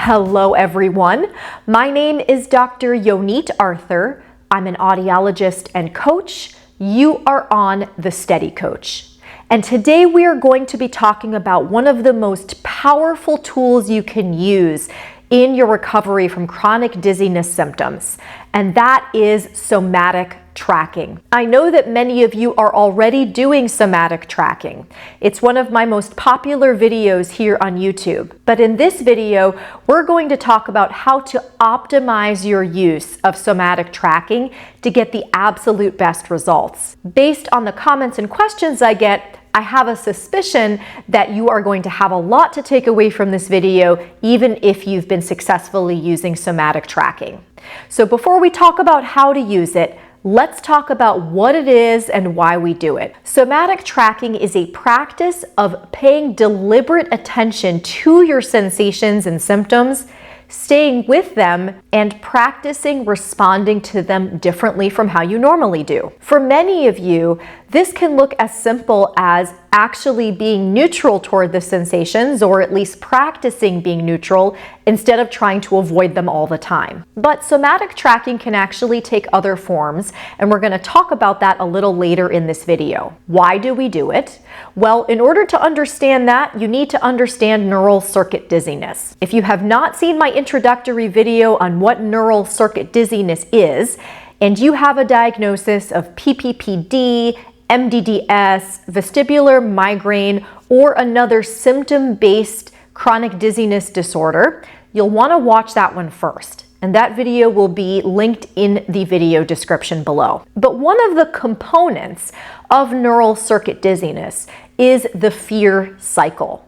Hello everyone, my name is Dr. Yonit Arthur. I'm an audiologist and coach. You are on The Steady Coach. And today we are going to be talking about one of the most powerful tools you can use in your recovery from chronic dizziness symptoms, and that is somatic tracking. I know that many of you are already doing somatic tracking. It's one of my most popular videos here on YouTube. But in this video, we're going to talk about how to optimize your use of somatic tracking to get the absolute best results. Based on the comments and questions I get, I have a suspicion that you are going to have a lot to take away from this video, even if you've been successfully using somatic tracking. So before we talk about how to use it, let's talk about what it is and why we do it. Somatic tracking is a practice of paying deliberate attention to your sensations and symptoms, staying with them, and practicing responding to them differently from how you normally do. For many of you, this can look as simple as actually being neutral toward the sensations, or at least practicing being neutral instead of trying to avoid them all the time. But somatic tracking can actually take other forms, and we're going to talk about that a little later in this video. Why do we do it? Well, in order to understand that, you need to understand neural circuit dizziness. If you have not seen my introductory video on what neural circuit dizziness is, and you have a diagnosis of PPPD, MdDS, vestibular migraine, or another symptom-based chronic dizziness disorder, you'll want to watch that one first. And that video will be linked in the video description below. But one of the components of neural circuit dizziness is the fear cycle.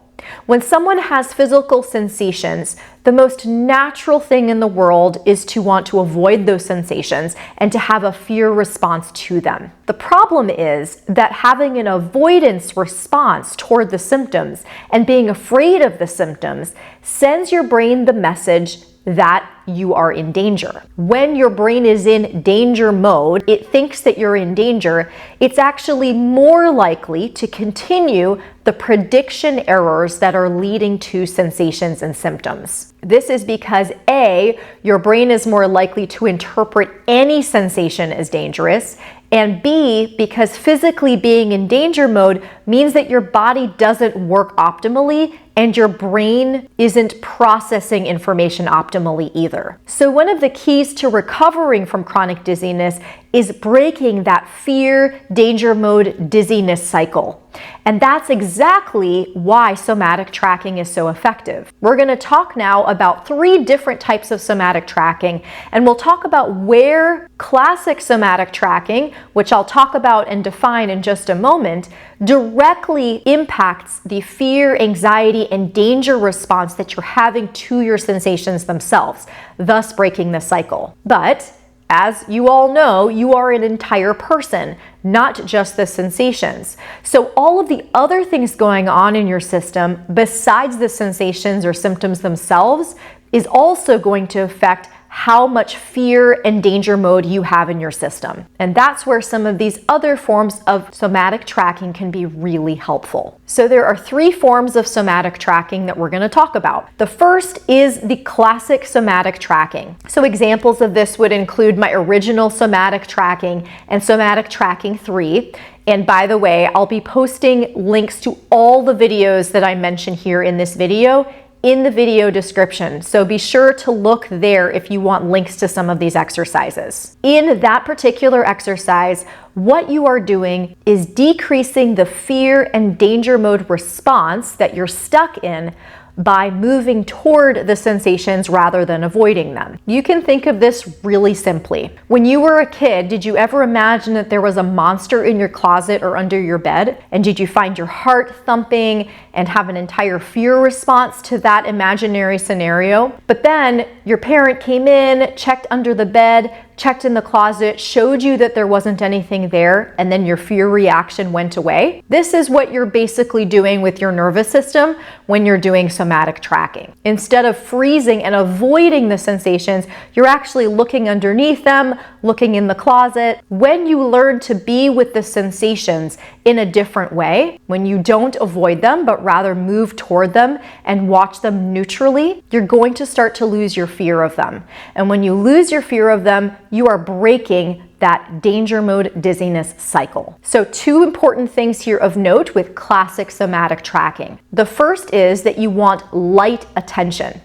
When someone has physical sensations, the most natural thing in the world is to want to avoid those sensations and to have a fear response to them. The problem is that having an avoidance response toward the symptoms and being afraid of the symptoms sends your brain the message that you are in danger. When your brain is in danger mode, it thinks that you're in danger. It's actually more likely to continue the prediction errors that are leading to sensations and symptoms. This is because A, your brain is more likely to interpret any sensation as dangerous, and B, because physically being in danger mode means that your body doesn't work optimally and your brain isn't processing information optimally either. So one of the keys to recovering from chronic dizziness is breaking that fear, danger mode, dizziness cycle. And that's exactly why somatic tracking is so effective. We're going to talk now about 3 different types of somatic tracking, and we'll talk about where classic somatic tracking, which I'll talk about and define in just a moment, directly impacts the fear, anxiety, and danger response that you're having to your sensations themselves, thus breaking the cycle. But as you all know, you are an entire person, not just the sensations. So all of the other things going on in your system besides the sensations or symptoms themselves is also going to affect how much fear and danger mode you have in your system. And that's where some of these other forms of somatic tracking can be really helpful. So there are 3 forms of somatic tracking that we're going to talk about. The first is the classic somatic tracking. So examples of this would include my original somatic tracking and somatic tracking 3. And by the way, I'll be posting links to all the videos that I mention here in this video in the video description. So be sure to look there if you want links to some of these exercises. In that particular exercise, what you are doing is decreasing the fear and danger mode response that you're stuck in by moving toward the sensations rather than avoiding them. You can think of this really simply. When you were a kid, did you ever imagine that there was a monster in your closet or under your bed? And did you find your heart thumping and have an entire fear response to that imaginary scenario? But then your parent came in, checked under the bed, checked in the closet, showed you that there wasn't anything there, and then your fear reaction went away. This is what you're basically doing with your nervous system when you're doing somatic tracking. Instead of freezing and avoiding the sensations, you're actually looking underneath them, looking in the closet. When you learn to be with the sensations in a different way, when you don't avoid them, but rather move toward them and watch them neutrally, you're going to start to lose your fear of them. And when you lose your fear of them, you are breaking that danger mode dizziness cycle. So 2 important things here of note with classic somatic tracking. The first is that you want light attention.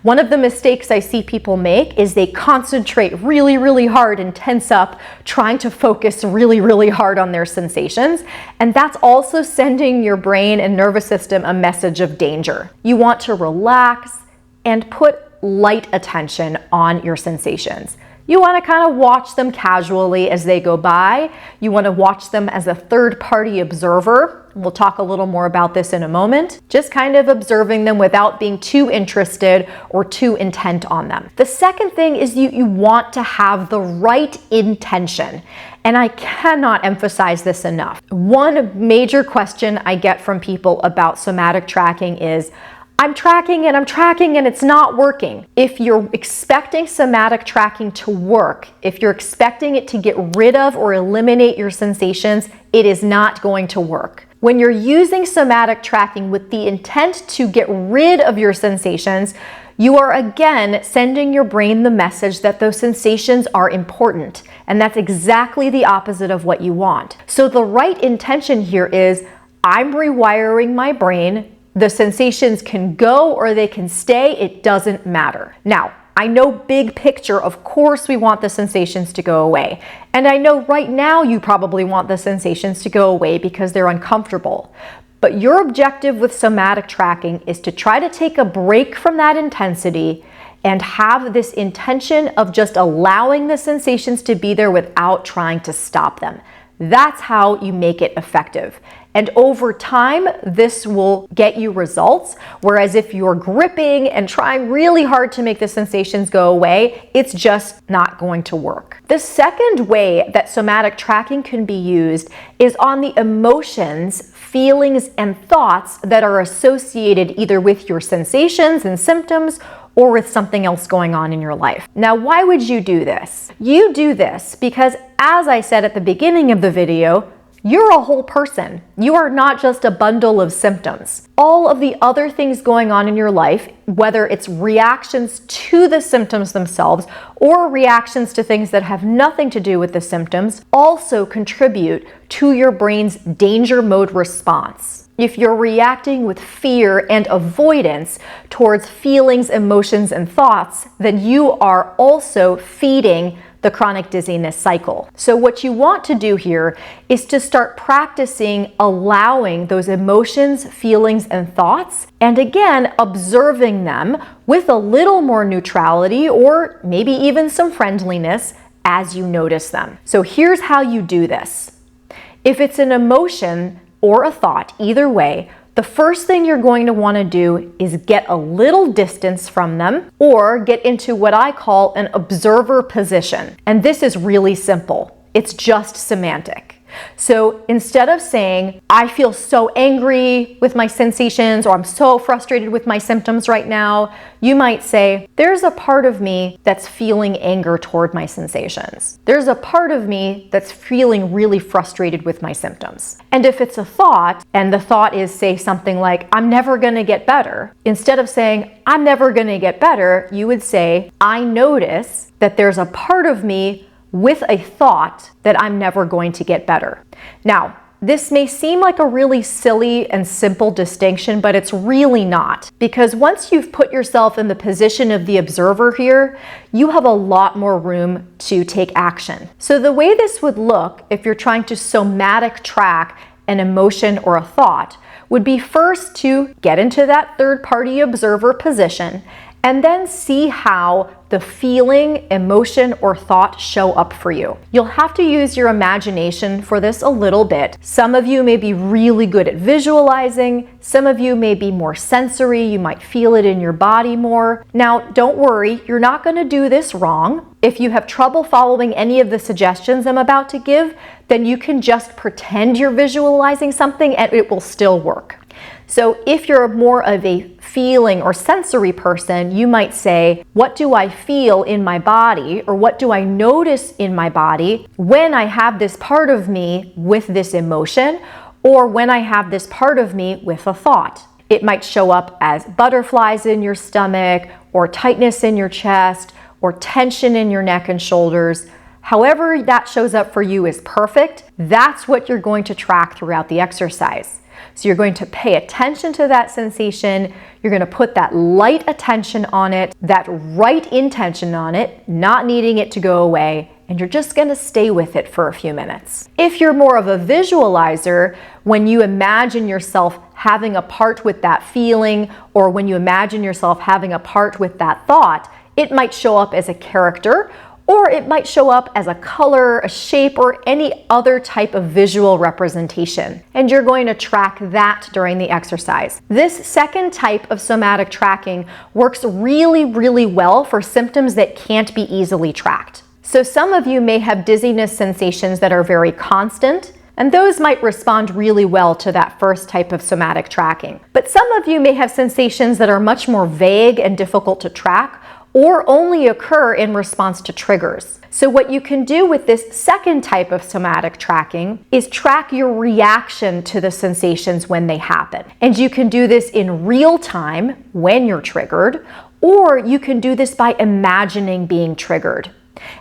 One of the mistakes I see people make is they concentrate really, really hard and tense up, trying to focus really, really hard on their sensations. And that's also sending your brain and nervous system a message of danger. You want to relax and put light attention on your sensations. You want to kind of watch them casually as they go by. You want to watch them as a third-party observer. We'll talk a little more about this in a moment. Just kind of observing them without being too interested or too intent on them. The second thing is you want to have the right intention. And I cannot emphasize this enough. One major question I get from people about somatic tracking is, I'm tracking and it's not working. If you're expecting somatic tracking to work, if you're expecting it to get rid of or eliminate your sensations, it is not going to work. When you're using somatic tracking with the intent to get rid of your sensations, you are again sending your brain the message that those sensations are important. And that's exactly the opposite of what you want. So the right intention here is, I'm rewiring my brain. The sensations can go or they can stay, it doesn't matter. Now, I know big picture, of course we want the sensations to go away. And I know right now you probably want the sensations to go away because they're uncomfortable. But your objective with somatic tracking is to try to take a break from that intensity and have this intention of just allowing the sensations to be there without trying to stop them. That's how you make it effective. And over time, this will get you results. Whereas if you're gripping and trying really hard to make the sensations go away, it's just not going to work. The second way that somatic tracking can be used is on the emotions, feelings, and thoughts that are associated either with your sensations and symptoms or with something else going on in your life. Now, why would you do this? You do this because, as I said at the beginning of the video, you're a whole person. You are not just a bundle of symptoms. All of the other things going on in your life, whether it's reactions to the symptoms themselves or reactions to things that have nothing to do with the symptoms, also contribute to your brain's danger mode response. If you're reacting with fear and avoidance towards feelings, emotions, and thoughts, then you are also feeding the chronic dizziness cycle. So what you want to do here is to start practicing allowing those emotions, feelings, and thoughts, and again, observing them with a little more neutrality or maybe even some friendliness as you notice them. So here's how you do this. If it's an emotion or a thought, either way, the first thing you're going to want to do is get a little distance from them or get into what I call an observer position. And this is really simple. It's just semantic. So instead of saying, I feel so angry with my sensations or I'm so frustrated with my symptoms right now, you might say, there's a part of me that's feeling anger toward my sensations. There's a part of me that's feeling really frustrated with my symptoms. And if it's a thought, and the thought is, say, something like, I'm never gonna get better, instead of saying, I'm never gonna get better, you would say, I notice that there's a part of me with a thought that I'm never going to get better. Now, this may seem like a really silly and simple distinction, but it's really not. Because once you've put yourself in the position of the observer here, you have a lot more room to take action. So the way this would look, if you're trying to somatic track an emotion or a thought, would be first to get into that third-party observer position and then see how the feeling, emotion, or thought show up for you. You'll have to use your imagination for this a little bit. Some of you may be really good at visualizing. Some of you may be more sensory. You might feel it in your body more. Now, don't worry, you're not going to do this wrong. If you have trouble following any of the suggestions I'm about to give, then you can just pretend you're visualizing something and it will still work. So if you're more of a feeling or sensory person, you might say, what do I feel in my body, or what do I notice in my body when I have this part of me with this emotion, or when I have this part of me with a thought. It might show up as butterflies in your stomach, or tightness in your chest, or tension in your neck and shoulders. However that shows up for you is perfect. That's what you're going to track throughout the exercise. So you're going to pay attention to that sensation. You're going to put that light attention on it, that right intention on it, not needing it to go away, and you're just going to stay with it for a few minutes. If you're more of a visualizer, when you imagine yourself having a part with that feeling, or when you imagine yourself having a part with that thought, it might show up as a character, or it might show up as a color, a shape, or any other type of visual representation. And you're going to track that during the exercise. This second type of somatic tracking works really, really well for symptoms that can't be easily tracked. So some of you may have dizziness sensations that are very constant, and those might respond really well to that first type of somatic tracking. But some of you may have sensations that are much more vague and difficult to track, or only occur in response to triggers. So what you can do with this second type of somatic tracking is track your reaction to the sensations when they happen. And you can do this in real time when you're triggered, or you can do this by imagining being triggered.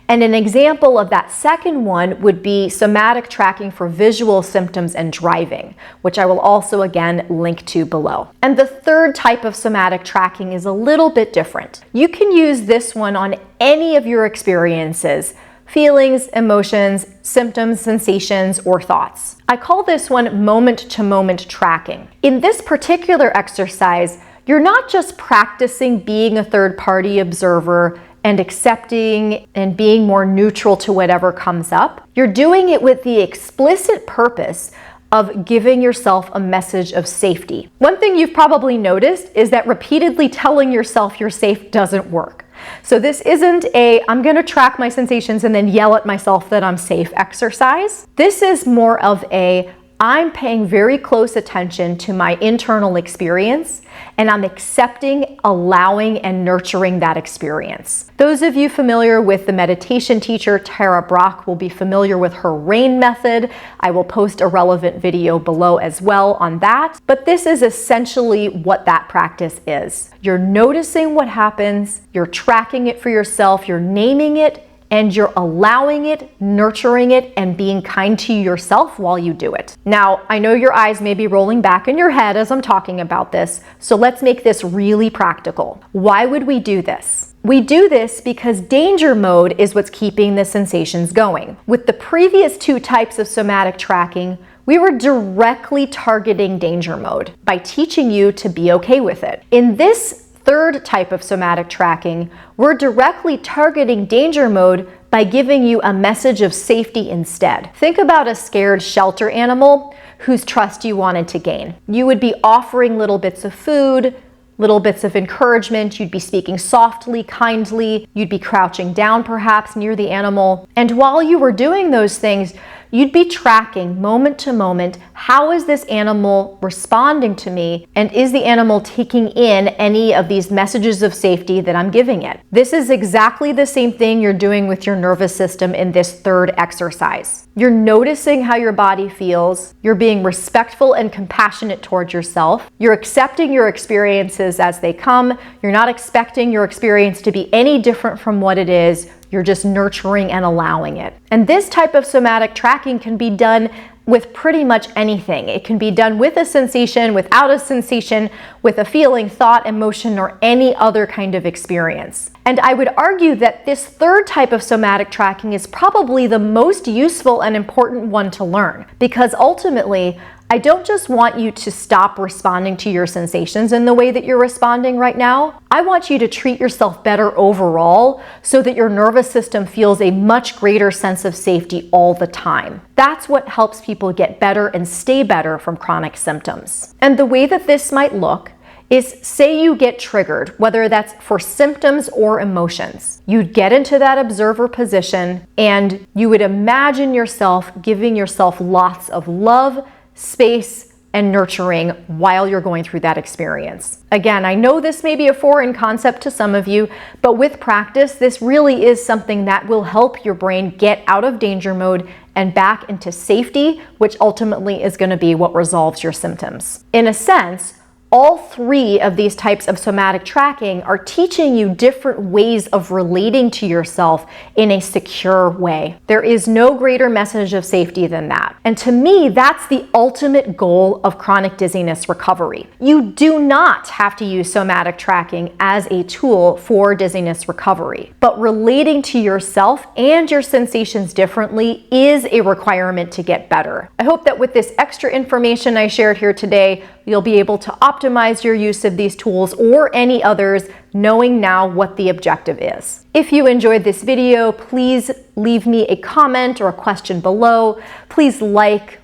And an example of that second one would be somatic tracking for visual symptoms and driving, which I will also again link to below. And the third type of somatic tracking is a little bit different. You can use this one on any of your experiences, feelings, emotions, symptoms, sensations, or thoughts. I call this one moment-to-moment tracking. In this particular exercise, you're not just practicing being a third-party observer and accepting and being more neutral to whatever comes up. You're doing it with the explicit purpose of giving yourself a message of safety. One thing you've probably noticed is that repeatedly telling yourself you're safe doesn't work. So this isn't a, I'm gonna track my sensations and then yell at myself that I'm safe exercise. This is more of a, I'm paying very close attention to my internal experience, and I'm accepting, allowing, and nurturing that experience. Those of you familiar with the meditation teacher Tara Brach will be familiar with her RAIN method. I will post a relevant video below as well on that. But this is essentially what that practice is. You're noticing what happens, you're tracking it for yourself, you're naming it, and you're allowing it, nurturing it, and being kind to yourself while you do it. Now, I know your eyes may be rolling back in your head as I'm talking about this, so let's make this really practical. Why would we do this? We do this because danger mode is what's keeping the sensations going. With the previous two types of somatic tracking, we were directly targeting danger mode by teaching you to be okay with it. In this third type of somatic tracking, we're directly targeting danger mode by giving you a message of safety instead. Think about a scared shelter animal whose trust you wanted to gain. You would be offering little bits of food, little bits of encouragement. You'd be speaking softly, kindly. You'd be crouching down perhaps near the animal. And while you were doing those things, you'd be tracking moment to moment, how is this animal responding to me? And is the animal taking in any of these messages of safety that I'm giving it? This is exactly the same thing you're doing with your nervous system in this third exercise. You're noticing how your body feels. You're being respectful and compassionate towards yourself. You're accepting your experiences as they come. You're not expecting your experience to be any different from what it is. You're just nurturing and allowing it. And this type of somatic tracking can be done with pretty much anything. It can be done with a sensation, without a sensation, with a feeling, thought, emotion, or any other kind of experience. And I would argue that this third type of somatic tracking is probably the most useful and important one to learn, because ultimately, I don't just want you to stop responding to your sensations in the way that you're responding right now. I want you to treat yourself better overall so that your nervous system feels a much greater sense of safety all the time. That's what helps people get better and stay better from chronic symptoms. And the way that this might look is, say you get triggered, whether that's for symptoms or emotions. You'd get into that observer position and you would imagine yourself giving yourself lots of love, space, and nurturing while you're going through that experience. Again, I know this may be a foreign concept to some of you, but with practice, this really is something that will help your brain get out of danger mode and back into safety, which ultimately is going to be what resolves your symptoms. In a sense, all three of these types of somatic tracking are teaching you different ways of relating to yourself in a secure way. There is no greater message of safety than that. And to me, that's the ultimate goal of chronic dizziness recovery. You do not have to use somatic tracking as a tool for dizziness recovery, but relating to yourself and your sensations differently is a requirement to get better. I hope that with this extra information I shared here today, you'll be able to optimize your use of these tools or any others, knowing now what the objective is. If you enjoyed this video, please leave me a comment or a question below. Please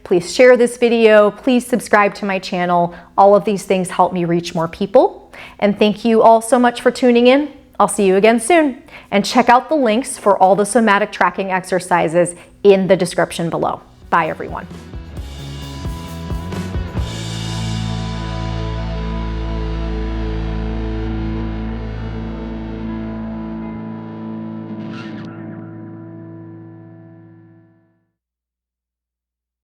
please share this video, please subscribe to my channel. All of these things help me reach more people. And thank you all so much for tuning in. I'll see you again soon. And check out the links for all the somatic tracking exercises in the description below. Bye, everyone.